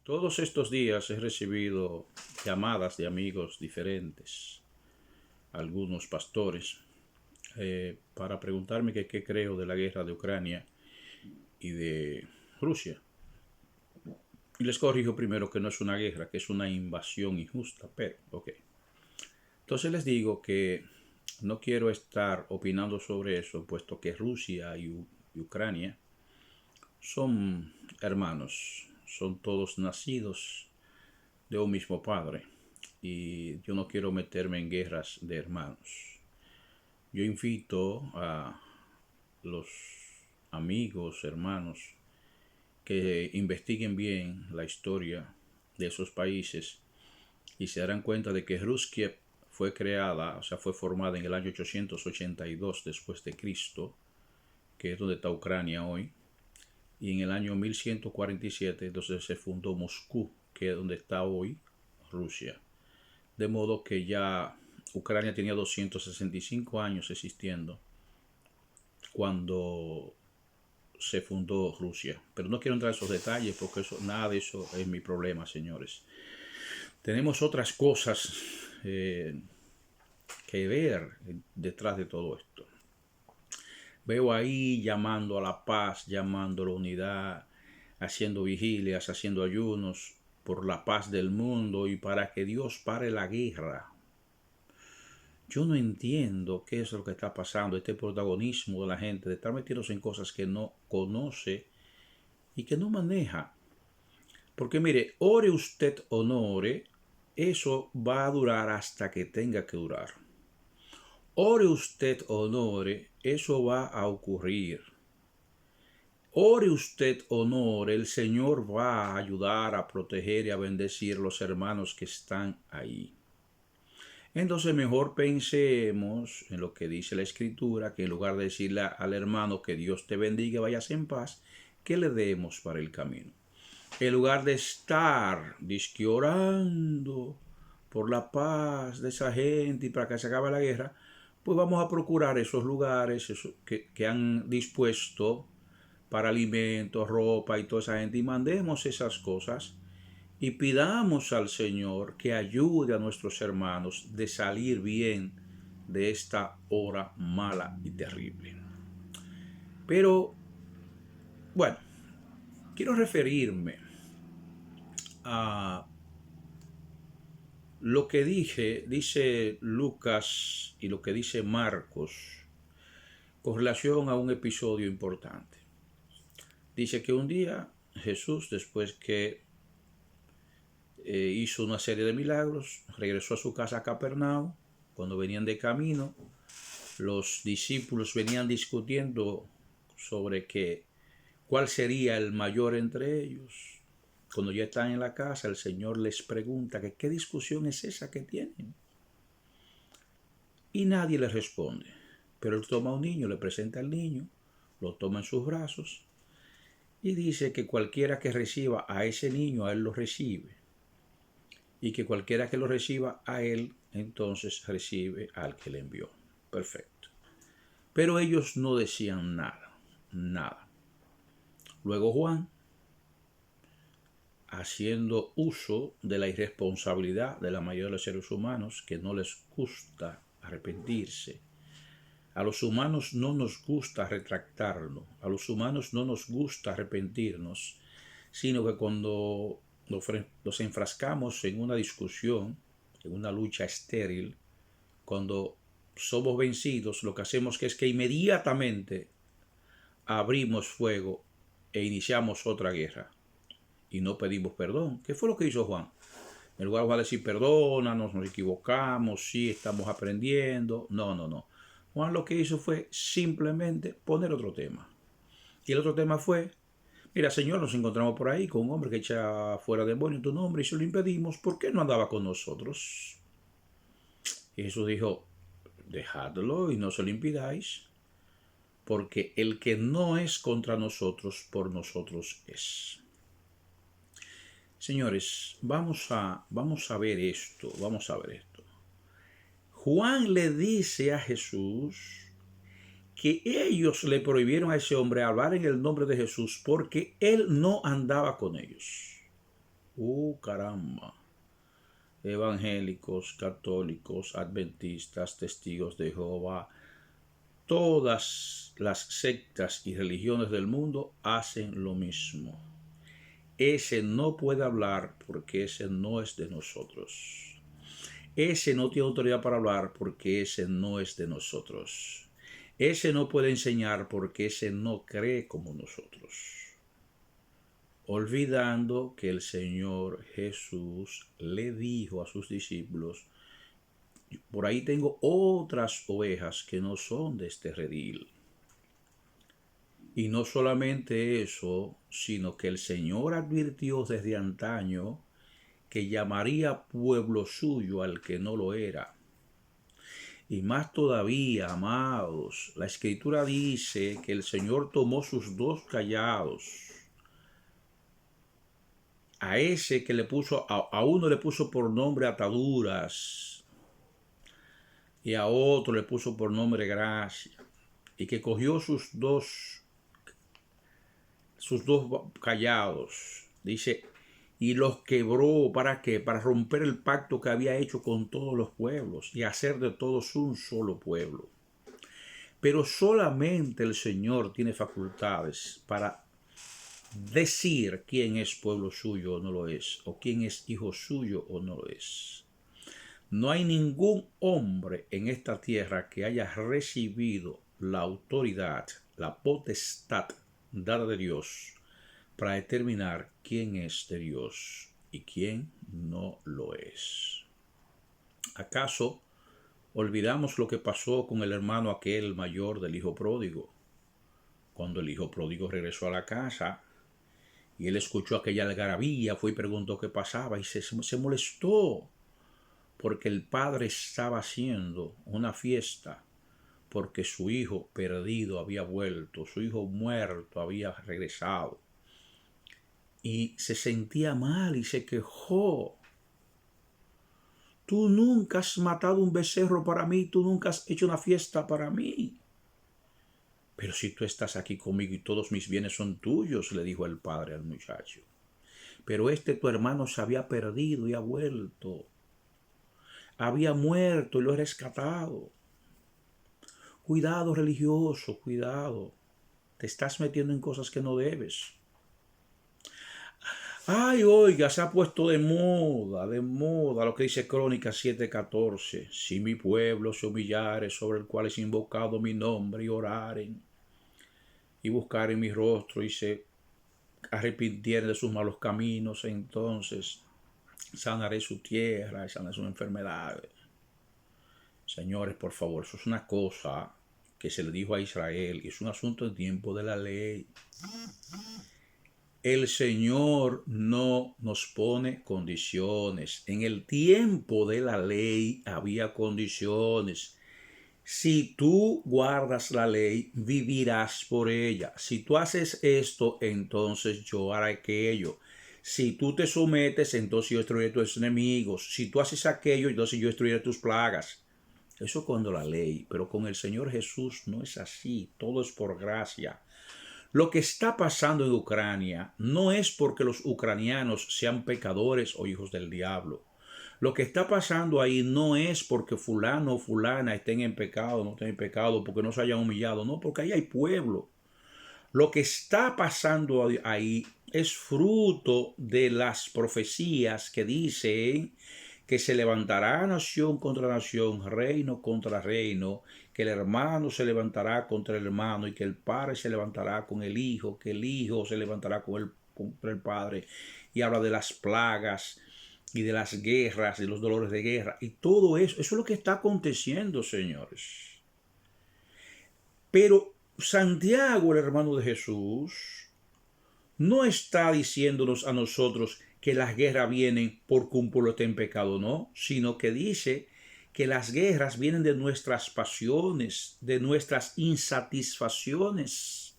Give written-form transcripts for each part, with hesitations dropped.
Todos estos días he recibido llamadas de amigos diferentes, algunos pastores, para preguntarme qué creo de la guerra de Ucrania y de Rusia. Y les corrijo primero que no es una guerra, que es una invasión injusta, pero, ok. Entonces les digo que no quiero estar opinando sobre eso, puesto que Rusia y Ucrania son hermanos, son todos nacidos de un mismo padre y yo no quiero meterme en guerras de hermanos. Yo invito a los amigos, hermanos, que investiguen bien la historia de esos países y se darán cuenta de que Rusia fue creada, o sea, fue formada en el año 882 después de Cristo, que es donde está Ucrania hoy, y en el año 1147 entonces se fundó Moscú, que es donde está hoy Rusia. De modo que ya Ucrania tenía 265 años existiendo cuando se fundó Rusia. Pero no quiero entrar en esos detalles porque nada de eso es mi problema, señores. Tenemos otras cosas que ver detrás de todo esto. Veo ahí llamando a la paz, llamando a la unidad, haciendo vigilias, haciendo ayunos por la paz del mundo y para que Dios pare la guerra. Yo no entiendo qué es lo que está pasando, este protagonismo de la gente, de estar metiéndose en cosas que no conoce y que no maneja. Porque mire, ore usted o no ore, eso va a durar hasta que tenga que durar. Ore usted o no ore, eso va a ocurrir. Ore usted o no ore, el Señor va a ayudar a proteger y a bendecir a los hermanos que están ahí. Entonces mejor pensemos en lo que dice la Escritura, que en lugar de decirle al hermano que Dios te bendiga, vayas en paz, que le demos para el camino. En lugar de estar orando por la paz de esa gente y para que se acabe la guerra, pues vamos a procurar esos lugares que han dispuesto para alimentos, ropa y toda esa gente y mandemos esas cosas y pidamos al Señor que ayude a nuestros hermanos de salir bien de esta hora mala y terrible. Pero, bueno, quiero referirme a lo que dice Lucas y lo que dice Marcos con relación a un episodio importante. Dice que un día Jesús, después que hizo una serie de milagros, regresó a su casa a Capernaum. Cuando venían de camino, los discípulos venían discutiendo sobre cuál sería el mayor entre ellos. Cuando ya están en la casa, el Señor les pregunta que qué discusión es esa que tienen. Y nadie les responde. Pero él toma a un niño, le presenta al niño, lo toma en sus brazos y dice que cualquiera que reciba a ese niño, a él lo recibe. Y que cualquiera que lo reciba a él, entonces recibe al que le envió. Perfecto. Pero ellos no decían nada. Luego Juan, haciendo uso de la irresponsabilidad de la mayoría de los seres humanos, que no les gusta arrepentirse. A los humanos no nos gusta retractarnos, a los humanos no nos gusta arrepentirnos, sino que cuando nos enfrascamos en una discusión, en una lucha estéril, cuando somos vencidos, lo que hacemos es que inmediatamente abrimos fuego e iniciamos otra guerra y no pedimos perdón. ¿Qué fue lo que hizo Juan? En lugar de decir perdónanos, nos equivocamos, sí, estamos aprendiendo. No. Juan lo que hizo fue simplemente poner otro tema. Y el otro tema fue: mira, Señor, nos encontramos por ahí con un hombre que echa fuera demonio en tu nombre y se lo impedimos. ¿Por qué no andaba con nosotros? Y Jesús dijo: dejadlo y no se lo impidáis, porque el que no es contra nosotros, por nosotros es. Señores, vamos a ver esto, Juan le dice a Jesús que ellos le prohibieron a ese hombre hablar en el nombre de Jesús porque él no andaba con ellos. Caramba. Evangélicos, católicos, adventistas, testigos de Jehová, todas las sectas y religiones del mundo hacen lo mismo. Ese no puede hablar porque ese no es de nosotros. Ese no tiene autoridad para hablar porque ese no es de nosotros. Ese no puede enseñar porque ese no cree como nosotros. Olvidando que el Señor Jesús le dijo a sus discípulos: por ahí tengo otras ovejas que no son de este redil. Y no solamente eso, sino que el Señor advirtió desde antaño que llamaría pueblo suyo al que no lo era. Y más todavía, amados, la Escritura dice que el Señor tomó sus 2 callados. A ese que le puso, a uno le puso por nombre ataduras y a otro le puso por nombre gracia. Y que cogió sus dos callados, dice, y los quebró. ¿Para qué? Para romper el pacto que había hecho con todos los pueblos y hacer de todos un solo pueblo. Pero solamente el Señor tiene facultades para decir quién es pueblo suyo o no lo es, o quién es hijo suyo o no lo es. No hay ningún hombre en esta tierra que haya recibido la autoridad, la potestad dada de Dios para determinar quién es de Dios y quién no lo es. ¿Acaso olvidamos lo que pasó con el hermano aquel mayor del hijo pródigo? Cuando el hijo pródigo regresó a la casa y él escuchó aquella algarabía, fue y preguntó qué pasaba y se molestó porque el padre estaba haciendo una fiesta porque su hijo perdido había vuelto, su hijo muerto había regresado. Y se sentía mal y se quejó. Tú nunca has matado un becerro para mí, tú nunca has hecho una fiesta para mí. Pero si tú estás aquí conmigo y todos mis bienes son tuyos, le dijo el padre al muchacho. Pero tu hermano se había perdido y ha vuelto. Había muerto y lo he rescatado. Cuidado, religioso, cuidado. Te estás metiendo en cosas que no debes. Ay, oiga, se ha puesto de moda lo que dice Crónicas 7:14. Si mi pueblo se humillare, sobre el cual es invocado mi nombre, y oraren, y buscaren mi rostro, y se arrepintieren de sus malos caminos, entonces sanaré su tierra y sanaré sus enfermedades. Señores, por favor, eso es una cosa que se le dijo a Israel, y es un asunto en tiempo de la ley. El Señor no nos pone condiciones. En el tiempo de la ley había condiciones. Si tú guardas la ley, vivirás por ella. Si tú haces esto, entonces yo haré aquello. Si tú te sometes, entonces yo destruiré a tus enemigos. Si tú haces aquello, entonces yo destruiré tus plagas. Eso cuando la ley, pero con el Señor Jesús no es así. Todo es por gracia. Lo que está pasando en Ucrania no es porque los ucranianos sean pecadores o hijos del diablo. Lo que está pasando ahí no es porque fulano o fulana estén en pecado, no estén en pecado, porque no se hayan humillado, no, porque ahí hay pueblo. Lo que está pasando ahí es fruto de las profecías que dicen que se levantará nación contra nación, reino contra reino, que el hermano se levantará contra el hermano y que el padre se levantará con el hijo, que el hijo se levantará contra el padre. Y habla de las plagas y de las guerras, de los dolores de guerra. Y todo eso es lo que está aconteciendo, señores. Pero Santiago, el hermano de Jesús, no está diciéndonos a nosotros que las guerras vienen porque un pueblo está en pecado, no, sino que dice que las guerras vienen de nuestras pasiones, de nuestras insatisfacciones.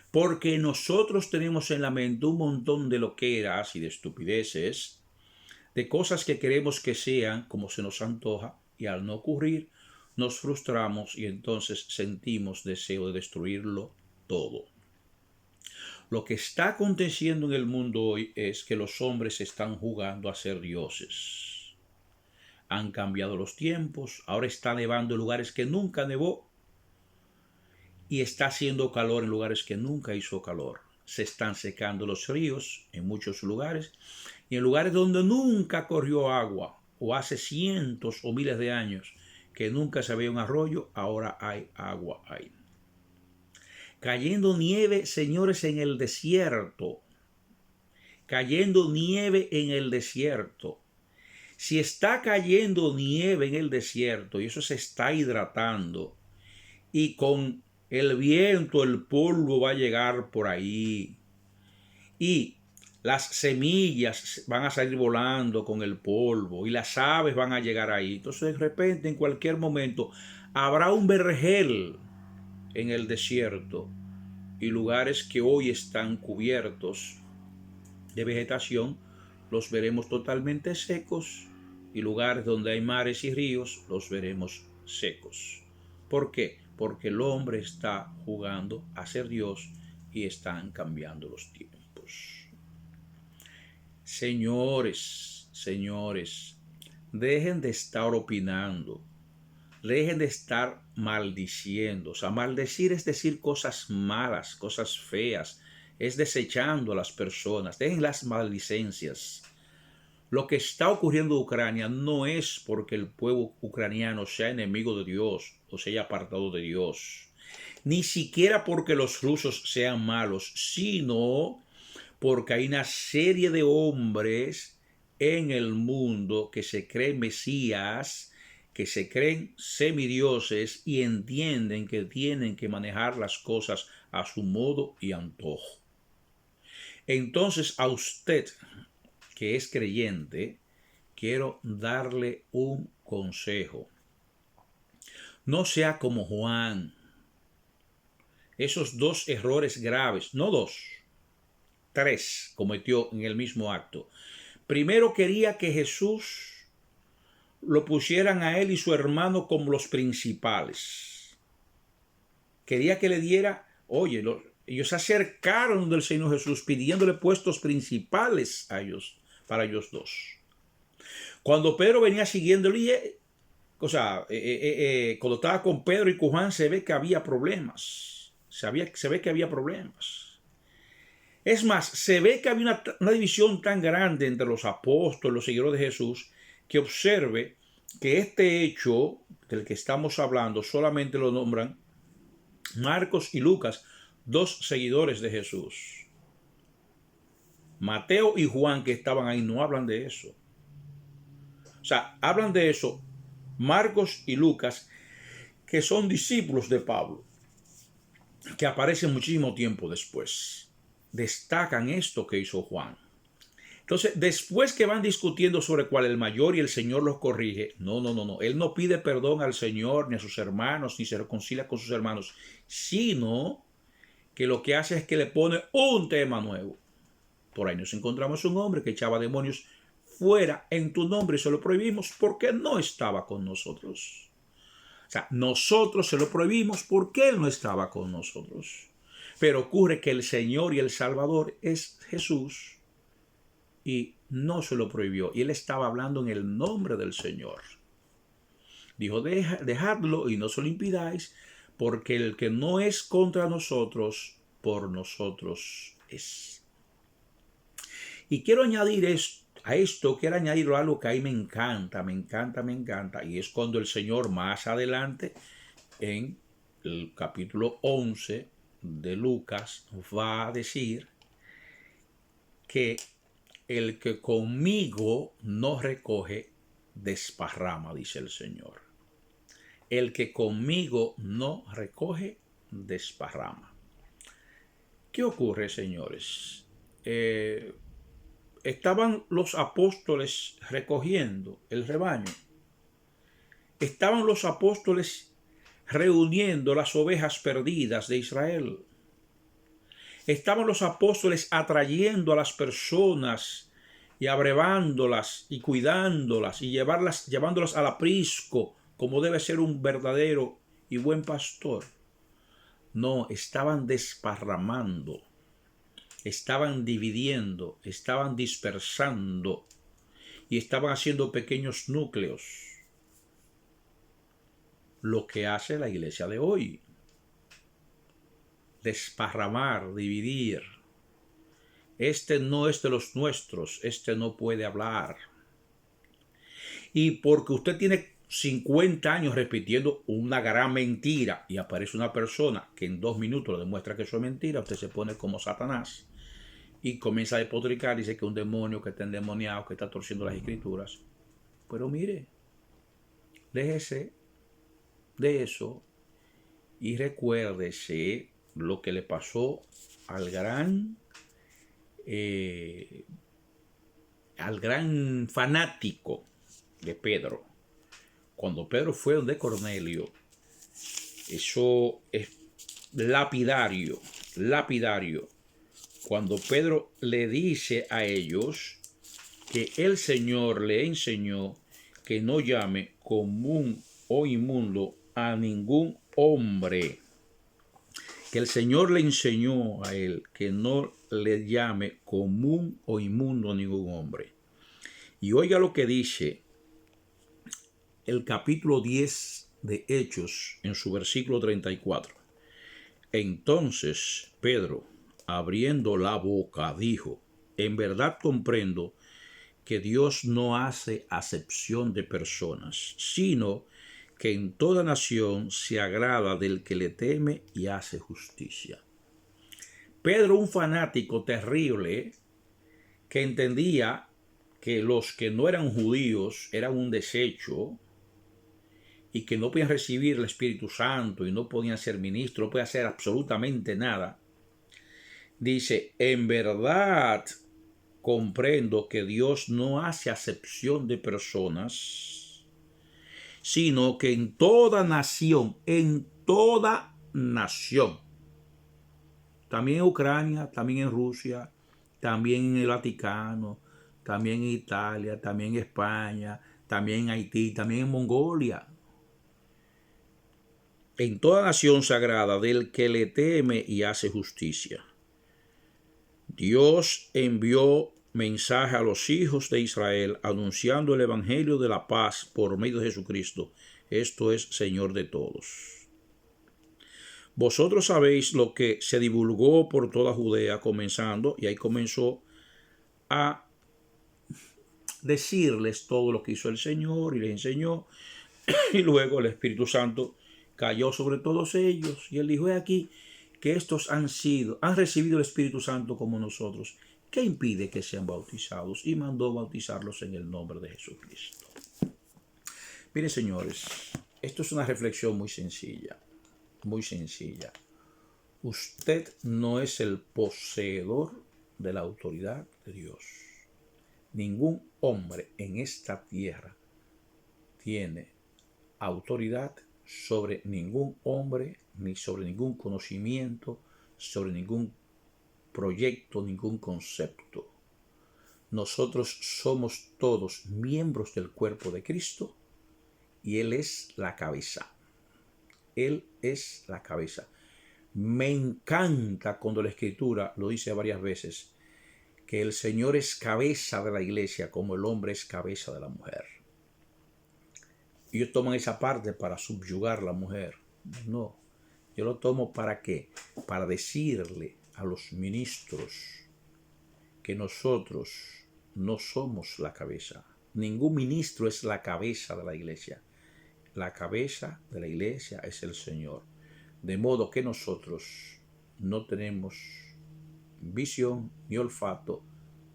Porque nosotros tenemos en la mente un montón de loqueras y de estupideces, de cosas que queremos que sean como se nos antoja, y al no ocurrir, nos frustramos y entonces sentimos deseo de destruirlo todo. Lo que está aconteciendo en el mundo hoy es que los hombres están jugando a ser dioses. Han cambiado los tiempos, ahora está nevando en lugares que nunca nevó y está haciendo calor en lugares que nunca hizo calor. Se están secando los ríos en muchos lugares y en lugares donde nunca corrió agua o hace cientos o miles de años que nunca se veía un arroyo, ahora hay agua ahí. Cayendo nieve, señores, en el desierto. Cayendo nieve en el desierto. Si está cayendo nieve en el desierto y eso se está hidratando y con el viento el polvo va a llegar por ahí y las semillas van a salir volando con el polvo y las aves van a llegar ahí. Entonces de repente en cualquier momento habrá un vergel en el desierto y lugares que hoy están cubiertos de vegetación los veremos totalmente secos y lugares donde hay mares y ríos los veremos secos. ¿Por qué? Porque el hombre está jugando a ser Dios y están cambiando los tiempos. Señores, dejen de estar opinando, dejen de estar maldiciendo. O sea, maldecir es decir cosas malas, cosas feas, es desechando a las personas. Dejen las maldicencias. Lo que está ocurriendo en Ucrania no es porque el pueblo ucraniano sea enemigo de Dios o se haya apartado de Dios, ni siquiera porque los rusos sean malos, sino porque hay una serie de hombres en el mundo que se creen mesías, que se creen semidioses y entienden que tienen que manejar las cosas a su modo y antojo. Entonces a usted que es creyente, quiero darle un consejo. No sea como Juan. Esos 2 errores graves, no 2, 3 cometió en el mismo acto. Primero quería que Jesús lo pusieran a él y su hermano como los principales. Quería que le diera, oye, ellos se acercaron del Señor Jesús pidiéndole puestos principales a ellos, para ellos dos. Cuando Pedro venía siguiéndole, cuando estaba con Pedro y con Juan, se ve que había problemas. Se ve que había problemas. Es más, se ve que había una división tan grande entre los apóstoles, los seguidores de Jesús, que observe que este hecho del que estamos hablando solamente lo nombran Marcos y Lucas, 2 seguidores de Jesús. Mateo y Juan, que estaban ahí, no hablan de eso. O sea, hablan de eso Marcos y Lucas, que son discípulos de Pablo, que aparecen muchísimo tiempo después. Destacan esto que hizo Juan. Entonces, después que van discutiendo sobre cuál es el mayor y el Señor los corrige, no. Él no pide perdón al Señor ni a sus hermanos, ni se reconcilia con sus hermanos, sino que lo que hace es que le pone un tema nuevo. Por ahí nos encontramos un hombre que echaba demonios fuera en tu nombre y se lo prohibimos porque no estaba con nosotros. O sea, nosotros se lo prohibimos porque Él no estaba con nosotros. Pero ocurre que el Señor y el Salvador es Jesús y no se lo prohibió. Y Él estaba hablando en el nombre del Señor. Dijo, dejadlo y no se lo impidáis, porque el que no es contra nosotros, por nosotros es. Y quiero añadir quiero añadir algo que ahí me encanta, y es cuando el Señor más adelante, en el capítulo 11 de Lucas, va a decir que el que conmigo no recoge, desparrama, dice el Señor. El que conmigo no recoge, desparrama. ¿Qué ocurre, señores? Estaban los apóstoles recogiendo el rebaño. Estaban los apóstoles reuniendo las ovejas perdidas de Israel. Estaban los apóstoles atrayendo a las personas y abrevándolas y cuidándolas y llevándolas al aprisco, como debe ser un verdadero y buen pastor. No, estaban desparramando. estaban dividiendo, estaban dispersando y estaban haciendo pequeños núcleos. Lo que hace la iglesia de hoy. Desparramar, dividir. Este no es de los nuestros, este no puede hablar. Y porque usted tiene 50 años repitiendo una gran mentira y aparece una persona que en 2 minutos le demuestra que eso es mentira, usted se pone como Satanás y comienza a despotricar, dice que es un demonio, que está endemoniado, que está torciendo las escrituras. Pero mire, déjese de eso y recuérdese lo que le pasó al gran fanático de Pedro. Cuando Pedro fue donde Cornelio, eso es lapidario. Cuando Pedro le dice a ellos que el Señor le enseñó que no llame común o inmundo a ningún hombre. Que el Señor le enseñó a él que no le llame común o inmundo a ningún hombre. Y oiga lo que dice el capítulo 10 de Hechos en su versículo 34. Entonces Pedro, abriendo la boca, dijo: en verdad comprendo que Dios no hace acepción de personas, sino que en toda nación se agrada del que le teme y hace justicia. Pedro, un fanático terrible, que entendía que los que no eran judíos eran un desecho y que no podían recibir el Espíritu Santo y no podían ser ministros, no podían hacer absolutamente nada, dice: en verdad comprendo que Dios no hace acepción de personas, sino que en toda nación, también en Ucrania, también en Rusia, también en el Vaticano, también en Italia, también en España, también en Haití, también en Mongolia, en toda nación sagrada del que le teme y hace justicia. Dios envió mensaje a los hijos de Israel anunciando el evangelio de la paz por medio de Jesucristo. Esto es Señor de todos. Vosotros sabéis lo que se divulgó por toda Judea, comenzando, y ahí comenzó a decirles todo lo que hizo el Señor y les enseñó, y luego el Espíritu Santo cayó sobre todos ellos y él dijo: he aquí que estos han recibido el Espíritu Santo como nosotros. ¿Qué impide que sean bautizados? Y mandó bautizarlos en el nombre de Jesucristo. Miren, señores, esto es una reflexión muy sencilla, muy sencilla. Usted no es el poseedor de la autoridad de Dios. Ningún hombre en esta tierra tiene autoridad sobre ningún hombre, ni sobre ningún conocimiento, sobre ningún proyecto, ningún concepto. Nosotros somos todos miembros del cuerpo de Cristo y Él es la cabeza. Él es la cabeza. Me encanta cuando la Escritura lo dice varias veces, que el Señor es cabeza de la iglesia como el hombre es cabeza de la mujer. Ellos toman esa parte para subyugar a la mujer. No, yo lo tomo ¿para qué? Para decirle a los ministros que nosotros no somos la cabeza. Ningún ministro es la cabeza de la iglesia. La cabeza de la iglesia es el Señor. De modo que nosotros no tenemos visión, ni olfato,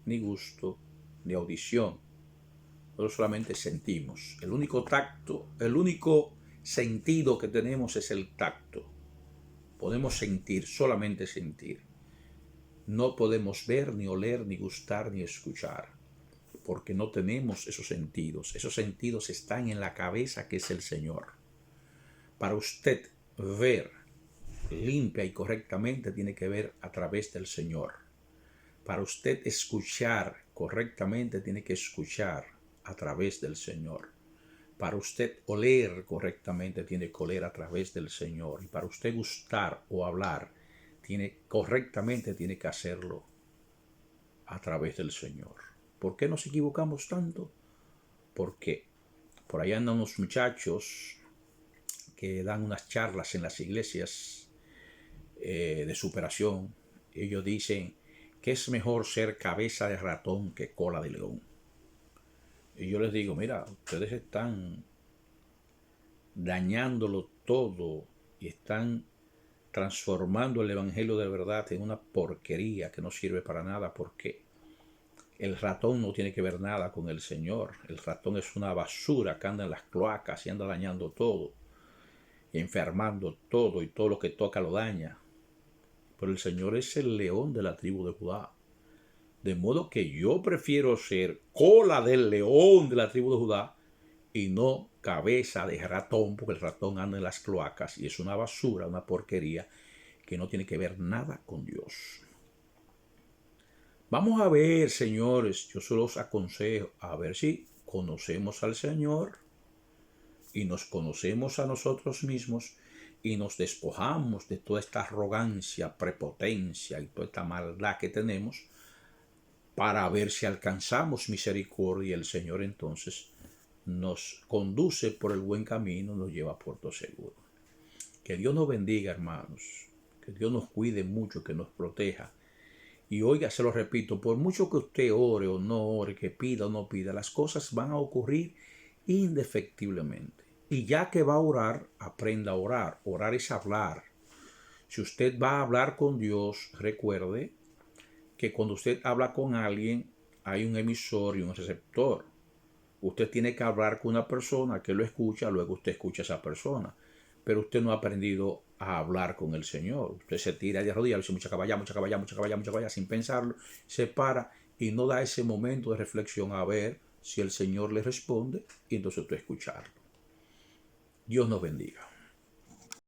ni gusto, ni audición. Nosotros solamente sentimos. El único sentido que tenemos es el tacto. Podemos sentir, solamente sentir. No podemos ver, ni oler, ni gustar, ni escuchar, porque no tenemos esos sentidos. Esos sentidos están en la cabeza, que es el Señor. Para usted ver limpia y correctamente, tiene que ver a través del Señor. Para usted escuchar correctamente, tiene que escuchar a través del Señor. Para usted oler correctamente, tiene que oler a través del Señor. Y para usted gustar o hablar correctamente, tiene que hacerlo a través del Señor. ¿Por qué nos equivocamos tanto? Porque por ahí andan unos muchachos que dan unas charlas en las iglesias de superación. Ellos dicen que es mejor ser cabeza de ratón que cola de león. Y yo les digo, mira, ustedes están dañándolo todo y están transformando el evangelio de verdad en una porquería que no sirve para nada, porque el ratón no tiene que ver nada con el Señor. El ratón es una basura que anda en las cloacas y anda dañando todo y enfermando todo, y todo lo que toca lo daña. Pero el Señor es el león de la tribu de Judá. De modo que yo prefiero ser cola del león de la tribu de Judá y no cabeza de ratón, porque el ratón anda en las cloacas y es una basura, una porquería que no tiene que ver nada con Dios. Vamos a ver, señores, yo se los aconsejo a ver si conocemos al Señor y nos conocemos a nosotros mismos y nos despojamos de toda esta arrogancia, prepotencia y toda esta maldad que tenemos, para ver si alcanzamos misericordia, y el Señor entonces nos conduce por el buen camino, nos lleva a puerto seguro. Que Dios nos bendiga, hermanos, que Dios nos cuide mucho, que nos proteja. Y oiga, se lo repito, por mucho que usted ore o no ore, que pida o no pida, las cosas van a ocurrir indefectiblemente. Y ya que va a orar, aprenda a orar. Orar es hablar. Si usted va a hablar con Dios, recuerde que cuando usted habla con alguien, hay un emisor y un receptor. Usted tiene que hablar con una persona que lo escucha, luego usted escucha a esa persona. Pero usted no ha aprendido a hablar con el Señor. Usted se tira de rodillas, dice mucha caballa, mucha caballa, mucha caballa, mucha caballa, sin pensarlo, se para y no da ese momento de reflexión a ver si el Señor le responde y entonces usted escucharlo. Dios nos bendiga.